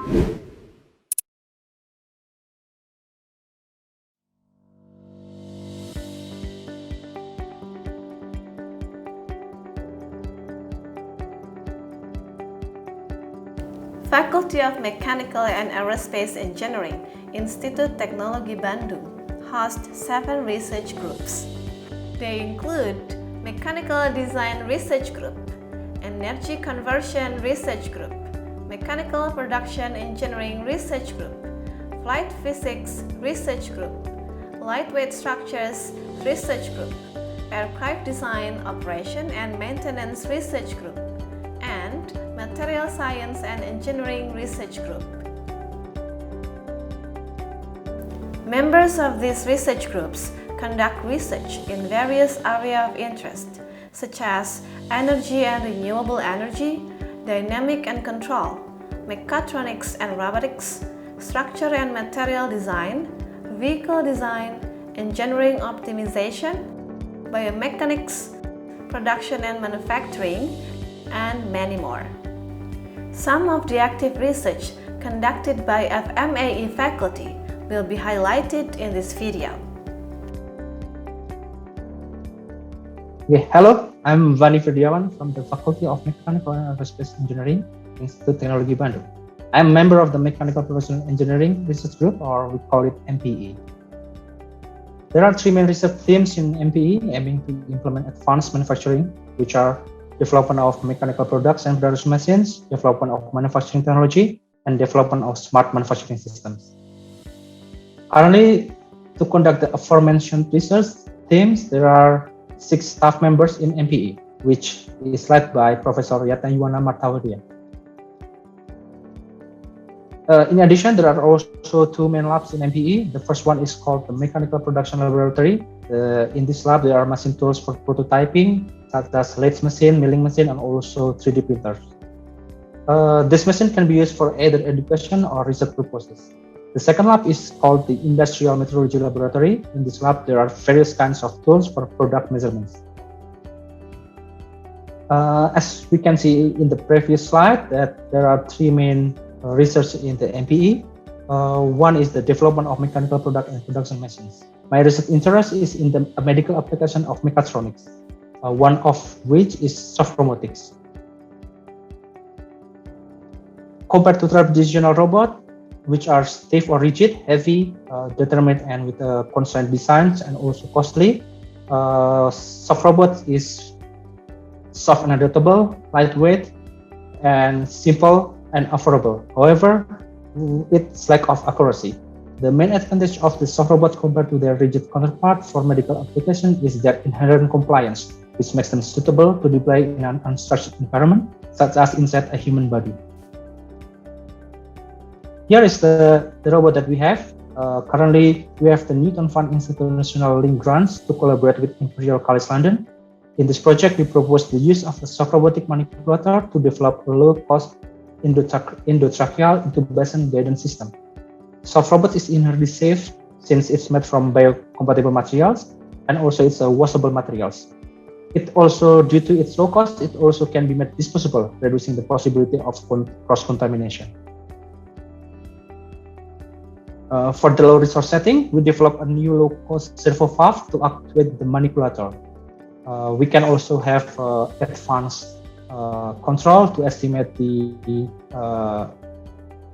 Faculty of Mechanical and Aerospace Engineering, Institut Teknologi Bandung, hosts 7 research groups. They include Mechanical Design Research Group, Energy Conversion Research Group, Mechanical Production Engineering Research Group, Flight Physics Research Group, Lightweight Structures Research Group, Aircraft Design, Operation and Maintenance Research Group, and Material Science and Engineering Research Group. Members of these research groups conduct research in various areas of interest, such as energy and renewable energy, dynamic and control, mechatronics and robotics, structure and material design, vehicle design, engineering optimization, biomechanics, production and manufacturing, and many more. Some of the active research conducted by FMAE faculty will be highlighted in this video. Hello, I'm Vani Firdiawan from the Faculty of Mechanical and Aerospace Engineering, Institut Teknologi Bandung. I'm a member of the Mechanical Production Engineering Research Group, or we call it MPE. There are 3 main research themes in MPE aiming to implement advanced manufacturing, which are development of mechanical products and production machines, development of manufacturing technology, and development of smart manufacturing systems. Currently, to conduct the aforementioned research themes, there are 6 staff members in MPE, which is led by Professor Yatna Yuwana Martawadia. In addition, there are also 2 main labs in MPE. The first one is called the Mechanical Production Laboratory. In this lab, there are machine tools for prototyping, such as lathe machine, milling machine, and also 3D printers. This machine can be used for either education or research purposes. The second lab is called the Industrial Metrology Laboratory. In this lab, there are various kinds of tools for product measurements. As we can see in the previous slide, that there are 3 main research in the MPE. One is the development of mechanical product and production machines. My research interest is in the medical application of mechatronics, one of which is soft robotics. Compared to traditional robots, which are stiff or rigid, heavy, determined, and with constrained designs and also costly, soft robot is soft and adaptable, lightweight, and simple and affordable. However, its lack of accuracy. The main advantage of the soft robot compared to their rigid counterpart for medical application is their inherent compliance, which makes them suitable to deploy in an unstructured environment, such as inside a human body. Here is the robot that we have. Currently, we have the Newton Fund Institutional Link grants to collaborate with Imperial College London. In this project, we propose the use of a soft robotic manipulator to develop a low-cost endotracheal intubation guidance system. Soft robot is inherently safe since it's made from biocompatible materials, and also it's a washable materials. It also, due to its low cost, it also can be made disposable, reducing the possibility of cross-contamination. For the low resource setting, we developed a new low-cost servo valve to actuate the manipulator. We can also have advanced control to estimate the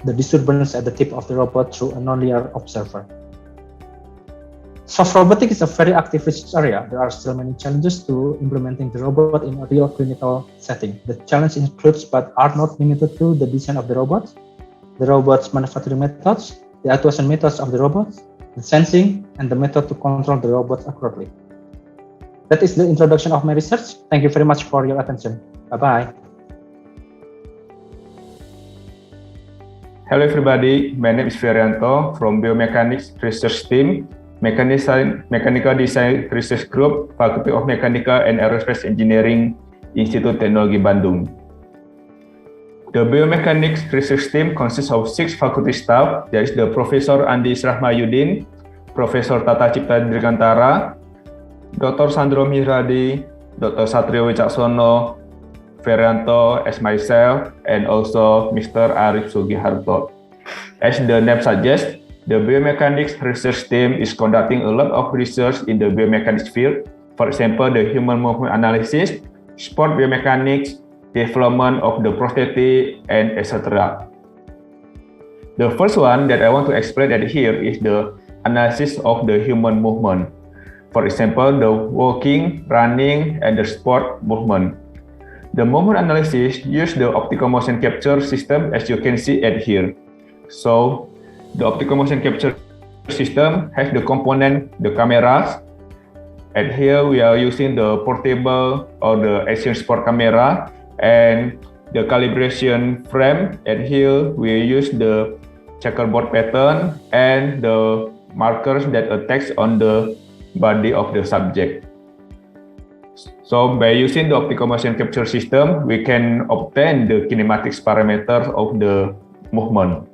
disturbance at the tip of the robot through a nonlinear observer. Soft robotics is a very active research area. There are still many challenges to implementing the robot in a real clinical setting. The challenge includes, but are not limited to, the design of the robot, the robot's manufacturing methods, the actuation methods of the robots, the sensing, and the method to control the robot accurately. That is the introduction of my research. Thank you very much for your attention. Bye-bye. Hello everybody, my name is Ferianto from Biomechanics Research Team, Mechanical Design Research Group, Faculty of Mechanical and Aerospace Engineering, Institut Teknologi Bandung. The Biomechanics Research Team consists of 6 faculty staff. There is the Professor Andi Rahmayudin, Professor Tata Cipta Dirgantara, Dr. Sandro Mihradi, Dr. Satrio Wicaksono, Ferianto, as myself, and also Mr. Arif Sugiharto. As the name suggests, the biomechanics research team is conducting a lot of research in the biomechanics field. For example, the human movement analysis, sport biomechanics, development of the prosthetic, and etc. The first one that I want to explain at here is the analysis of the human movement. For example, the walking, running, and the sport movement. The movement analysis uses the optical motion capture system as you can see at here. So, the optical motion capture system has the component, the cameras. At here, we are using the portable or the action sport camera and the calibration frame. At here, we use the checkerboard pattern and the markers that attach on the body of the subject. So by using the optical motion capture system, we can obtain the kinematics parameters of the movement.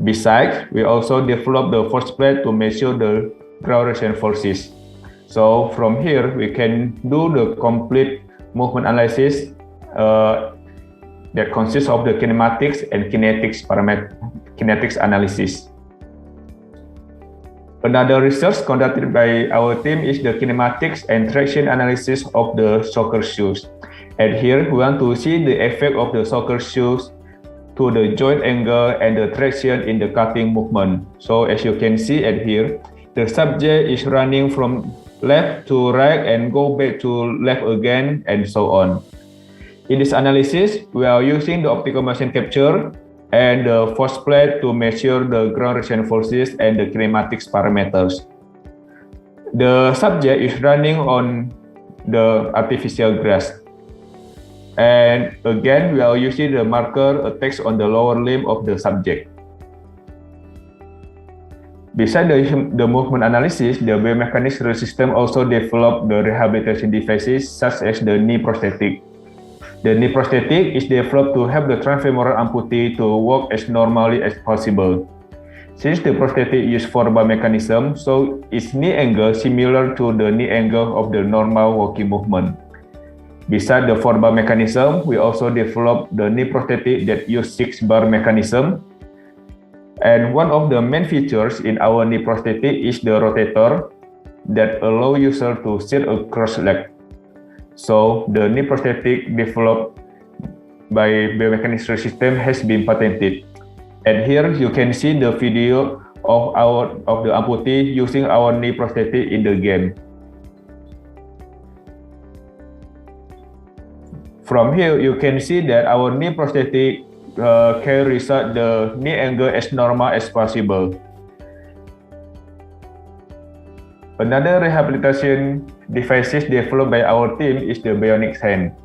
Besides, we also develop the force plate to measure the gravitational forces. So from here, we can do the complete movement analysis that consists of the kinematics and kinetics analysis. Another research conducted by our team is the kinematics and traction analysis of the soccer shoes. And here, we want to see the effect of the soccer shoes to the joint angle and the traction in the cutting movement. So as you can see at here, the subject is running from left to right and go back to left again and so on. In this analysis, we are using the optical motion capture and the force plate to measure the ground rotation forces and the kinematics parameters. The subject is running on the artificial grass. And again, we are using the marker attached on the lower limb of the subject. Besides the movement analysis, the biomechanics system also developed the rehabilitation devices such as the knee prosthetic. The knee prosthetic is developed to help the transfemoral amputee to walk as normally as possible. Since the prosthetic uses forward mechanism, so its knee angle similar to the knee angle of the normal walking movement. Besides the forward mechanism, we also developed the knee prosthetic that use 6-bar mechanism. And one of the main features in our knee prosthetic is the rotator that allow user to sit across leg. So the knee prosthetic developed by Biomechanics system has been patented. And here you can see the video of the amputee using our knee prosthetic in the game. From here you can see that our knee prosthetic can reset the knee angle as normal as possible. Another rehabilitation devices developed by our team is the bionic hand.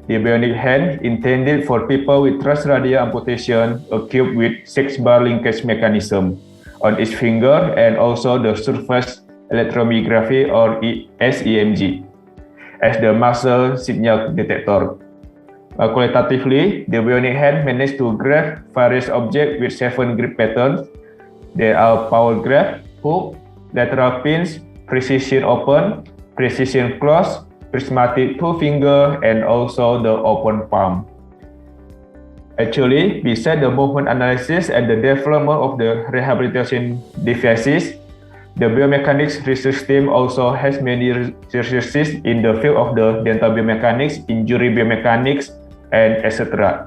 The bionic hand intended for people with transradial amputation equipped with 6-bar linkage mechanism on each finger and also the surface electromyography or SEMG as the muscle signal detector. Qualitatively, the bionic hand managed to grab various objects with 7 grip patterns. There are power grab, hook, lateral pins, precision open, precision close, prismatic 2-finger, and also the open palm. Actually, besides the movement analysis and the development of the rehabilitation devices, the biomechanics research team also has many researches in the field of the dental biomechanics, injury biomechanics, and etc.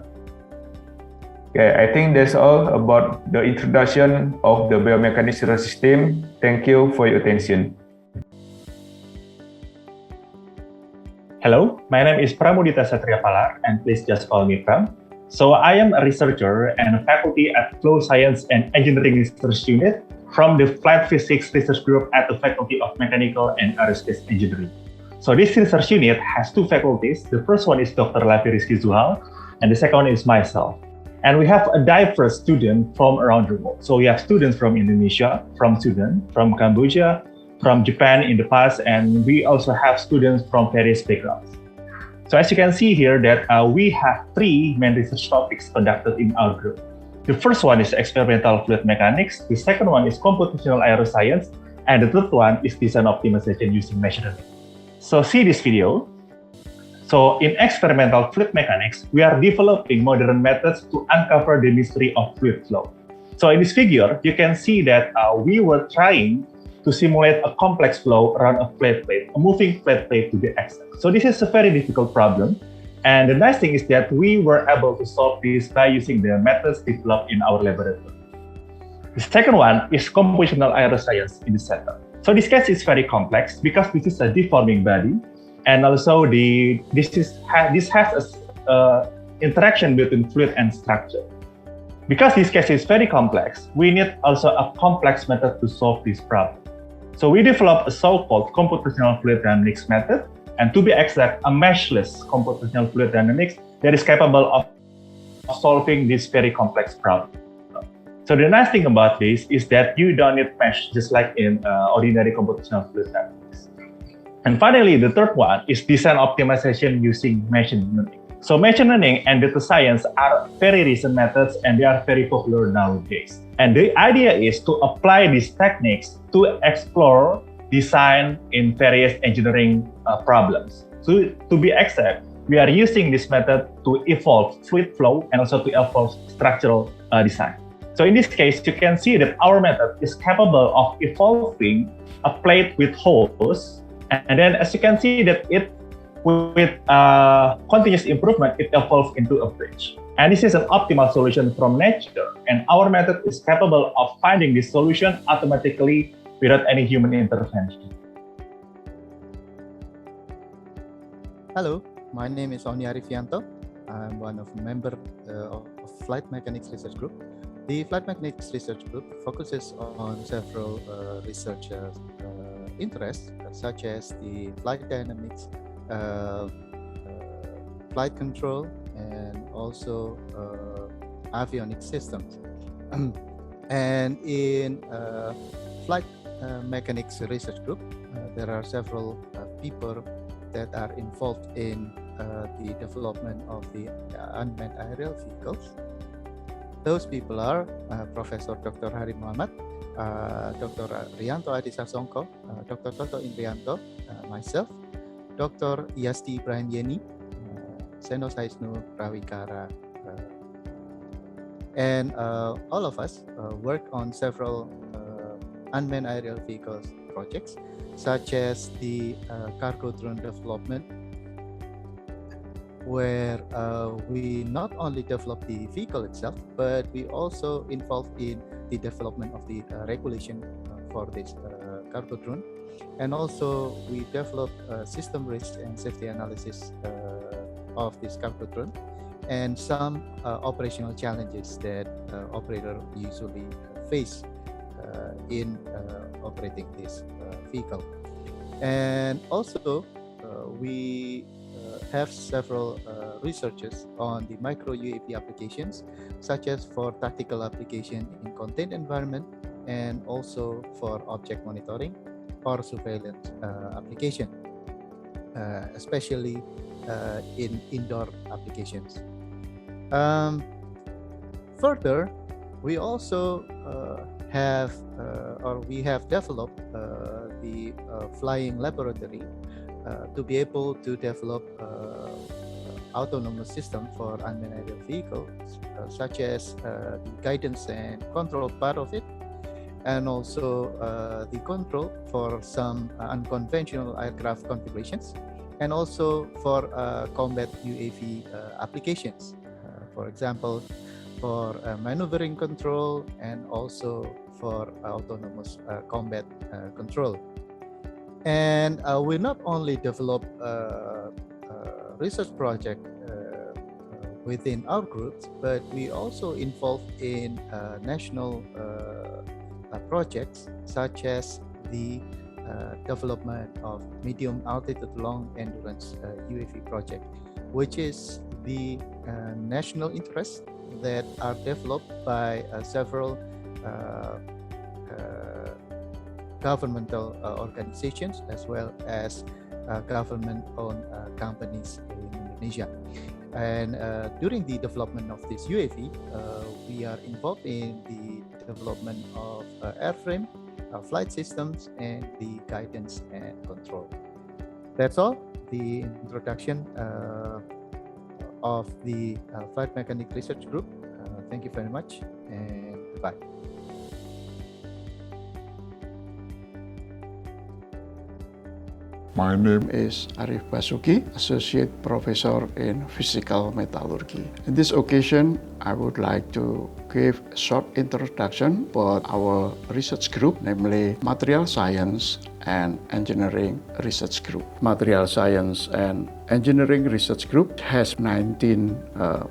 Okay, I think that's all about the introduction of the biomechanics research team. Thank you for your attention. Hello, my name is Pramudita Satriapalar, and please just call me Pram. So I am a researcher and a faculty at Flow Science and Engineering Research Unit from the Flight Physics Research Group at the Faculty of Mechanical and Aerospace Engineering. So this research unit has 2 faculties. The first one is Dr. Lavi Rizky Zuhal, and the second one is myself. And we have a diverse student from around the world. So we have students from Indonesia, from Sudan, from Cambodia, from Japan in the past, and we also have students from various backgrounds. So as you can see here that we have 3 main research topics conducted in our group. The first one is experimental fluid mechanics, the second one is computational aeroscience, and the third one is design optimization using machine learning. So see this video. So in experimental fluid mechanics, we are developing modern methods to uncover the mystery of fluid flow. So in this figure, you can see that we were trying to simulate a complex flow around a flat plate, a moving flat plate to be exact. So this is a very difficult problem. And the nice thing is that we were able to solve this by using the methods developed in our laboratory. The second one is computational aeroscience in the center. So this case is very complex because this is a deforming body, and also this has a interaction between fluid and structure. Because this case is very complex, we need also a complex method to solve this problem. So we developed a so-called computational fluid dynamics method, and to be exact, a meshless computational fluid dynamics that is capable of solving this very complex problem. So the nice thing about this is that you don't need mesh just like in ordinary computational fluid dynamics. And finally, the third one is design optimization using machine learning. So machine learning and data science are very recent methods and they are very popular nowadays. And the idea is to apply these techniques to explore design in various engineering problems. So to be exact, we are using this method to evolve fluid flow and also to evolve structural design. So in this case, you can see that our method is capable of evolving a plate with holes, and then as you can see that it with continuous improvement, it evolves into a bridge. And this is an optimal solution from nature, and our method is capable of finding this solution automatically without any human intervention. Hello, my name is Oni Arifianto. I'm one of the members of Flight Mechanics Research Group. The Flight Mechanics Research Group focuses on several research interests, such as the flight dynamics, flight control, and also avionics systems. And in Flight Mechanics Research Group, there are several people that are involved in the development of the unmanned aerial vehicles. Those people are Professor Dr. Hari Muhammad, Dr. Rianto Adisasongko, Dr. Toto Indrianto, myself, Dr. Yasti Ibrahim Yeni, Seno Saisnu Rawikara, and all of us work on several unmanned aerial vehicles projects, such as the cargo drone development, where we not only develop the vehicle itself, but we also involved in the development of the regulation for this cargo drone. And also we developed system risk and safety analysis of this cargo drone and some operational challenges that operator usually face in operating this vehicle. And also we have several researches on the micro UAV applications, such as for tactical application in contained environment and also for object monitoring or surveillance application, especially in indoor applications. Further, we also have developed the flying laboratory to be able to develop autonomous system for unmanned aerial vehicles, such as the guidance and control part of it, and also the control for some unconventional aircraft configurations, and also for combat UAV applications, for example, for maneuvering control and also for autonomous combat control. And we not only develop research project within our groups, but we also involved in national projects, such as the development of medium altitude long endurance UAV project, which is the national interest that are developed by several governmental organizations as well as government-owned companies in Indonesia. And during the development of this UAV, we are involved in the development of airframe, flight systems, and the guidance and control. That's all, the introduction of the Flight Mechanics Research Group. Thank you very much, and Goodbye. My name is Arif Basuki, Associate Professor in Physical Metallurgy. In this occasion, I would like to give a short introduction about our research group, namely Material Science and Engineering Research Group. Material Science and Engineering Research Group has 19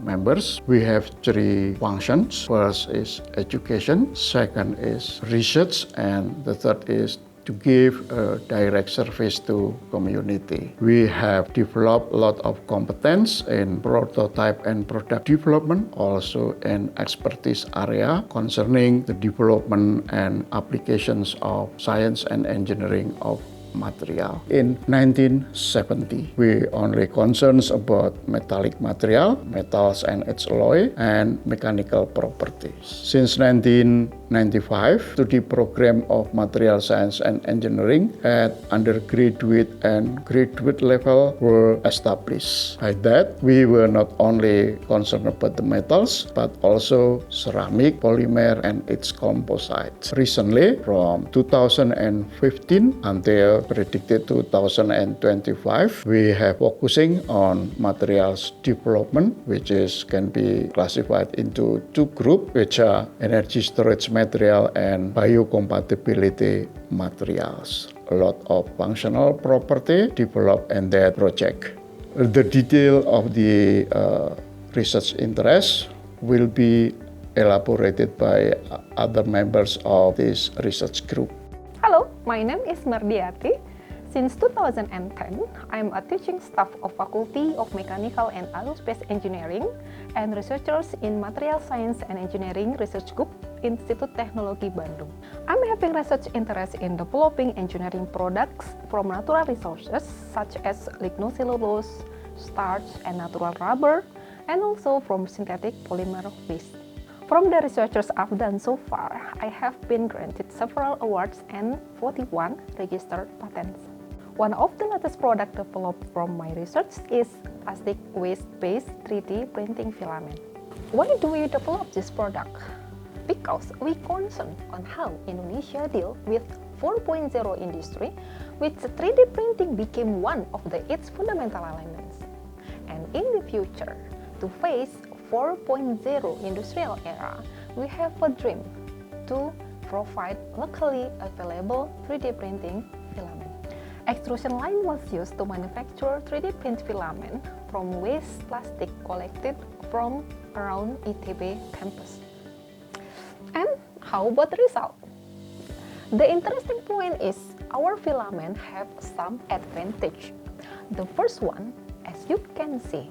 members. We have 3 functions. First is education, second is research, and the third is to give a direct service to community. We have developed a lot of competence in prototype and product development, also in expertise area concerning the development and applications of science and engineering of material. In 1970, we only concerns about metallic material, metals and its alloy, and mechanical properties. Since 1995, the program of material science and engineering at undergraduate and graduate level were established. By that, we were not only concerned about the metals, but also ceramic, polymer, and its composites. Recently, from 2015 until predicted 2025, we have focusing on materials development, which can be classified into 2 groups, which are energy storage material and biocompatibility materials. A lot of functional property developed in that project. The detail of the research interest will be elaborated by other members of this research group. Hello, my name is Mardiati. Since 2010, I am a teaching staff of Faculty of Mechanical and Aerospace Engineering and researchers in Material Science and Engineering Research Group, Institut Teknologi Bandung. I'm having research interest in developing engineering products from natural resources such as lignocellulose, starch, and natural rubber, and also from synthetic polymer waste. From the researchers I've done so far, I have been granted several awards and 41 registered patents. One of the latest products developed from my research is plastic waste-based 3D printing filament. Why do we develop this product? Because we concern on how Indonesia deal with 4.0 industry, which 3D printing became one of its fundamental elements. And in the future, to face 4.0 industrial era, we have a dream to provide locally available 3D printing filament. Extrusion line was used to manufacture 3D print filament from waste plastic collected from around ITB campus. And how about the result? The interesting point is our filament have some advantage. The first one, as you can see,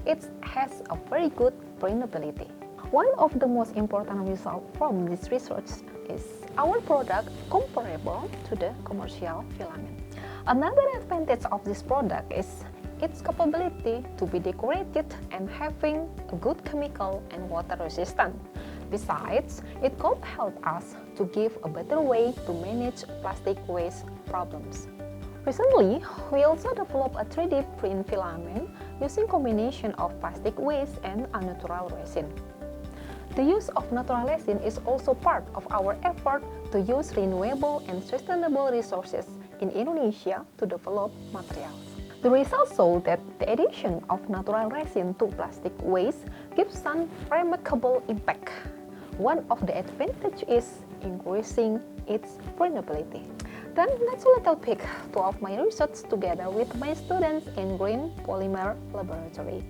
it has a very good printability. One of the most important results from this research is our product comparable to the commercial filament. Another advantage of this product is its capability to be decorated and having a good chemical and water resistant. Besides, it could help us to give a better way to manage plastic waste problems. Recently, we also developed a 3D print filament using combination of plastic waste and unnatural resin. The use of natural resin is also part of our effort to use renewable and sustainable resources in Indonesia to develop materials. The results show that the addition of natural resin to plastic waste gives some remarkable impact. One of the advantages is increasing its printability. Then let's do a little peek to of my research together with my students in Green Polymer Laboratory.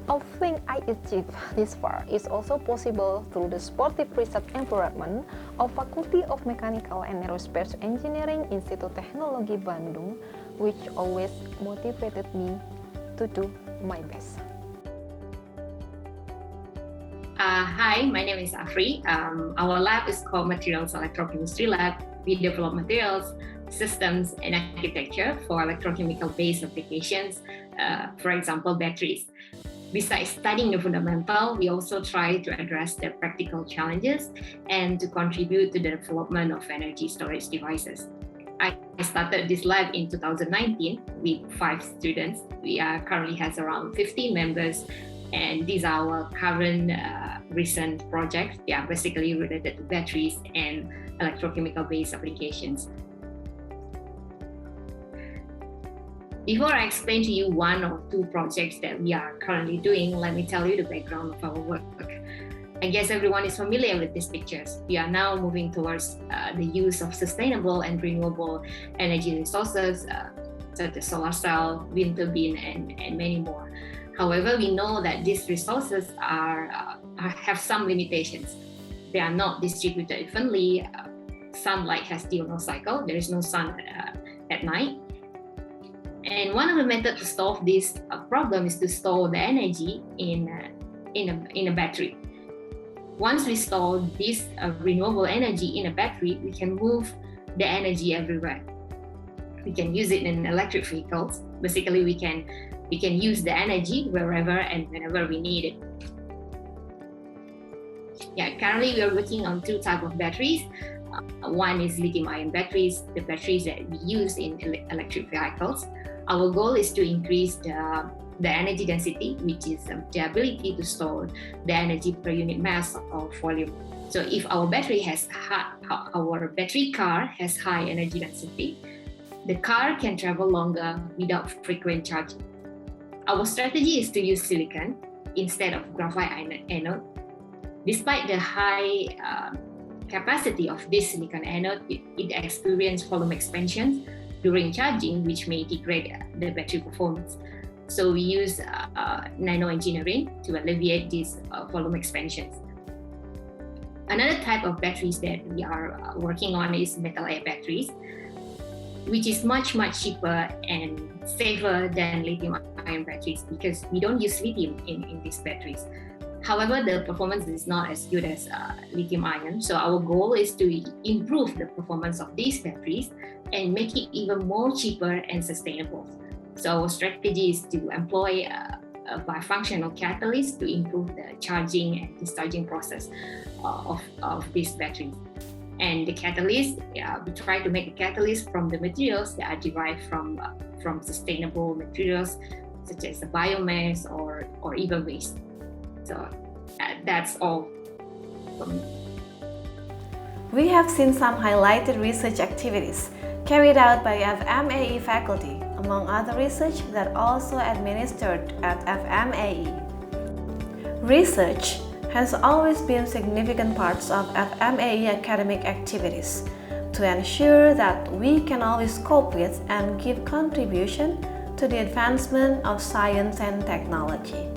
I think I achieved this far is also possible through the supportive research environment of Faculty of Mechanical and Aerospace Engineering Institut Teknologi Bandung, which always motivated me to do my best. Hi, my name is Afri. Our lab is called Materials Electrochemistry Lab. We develop materials, systems, and architecture for electrochemical-based applications, for example, batteries. Besides studying the fundamental, we also try to address the practical challenges and to contribute to the development of energy storage devices. I started this lab in 2019 with 5 students. We currently has around 15 members And these are our current recent projects. They are basically related to batteries and electrochemical-based applications. Before I explain to you one or two projects that we are currently doing, let me tell you the background of our work. I guess everyone is familiar with these pictures. We are now moving towards the use of sustainable and renewable energy resources, such as solar cell, wind turbine, and many more. However, we know that these resources have some limitations. They are not distributed evenly. Sunlight has diurnal cycle. There is no sun at night. And one of the methods to solve this problem is to store the energy in a battery. Once we store this renewable energy in a battery, we can move the energy everywhere. We can use it in electric vehicles. Basically, we can use the energy wherever and whenever we need it. Currently we are working on two types of batteries. One is lithium-ion batteries, the batteries that we use in electric vehicles. Our goal is to increase the energy density, which is the ability to store the energy per unit mass or volume. So if our battery car has high energy density, the car can travel longer without frequent charging. Our strategy is to use silicon instead of graphite anode. Despite the high capacity of this silicon anode, it experiences volume expansions during charging, which may degrade the battery performance. So we use nano engineering to alleviate these volume expansions. Another type of batteries that we are working on is metal air batteries, which is much cheaper and safer than lithium-ion batteries because we don't use lithium in these batteries. However, the performance is not as good as lithium-ion. So our goal is to improve the performance of these batteries and make it even more cheaper and sustainable. So our strategy is to employ a bifunctional catalyst to improve the charging and discharging process of these batteries. And the catalyst, we try to make a catalyst from the materials that are derived from sustainable materials, such as the biomass or even waste. So that's all from me. We have seen some highlighted research activities carried out by FMAE faculty, among other research that also administered at FMAE. Research has always been significant parts of FMAE academic activities to ensure that we can always cope with and give contribution to the advancement of science and technology.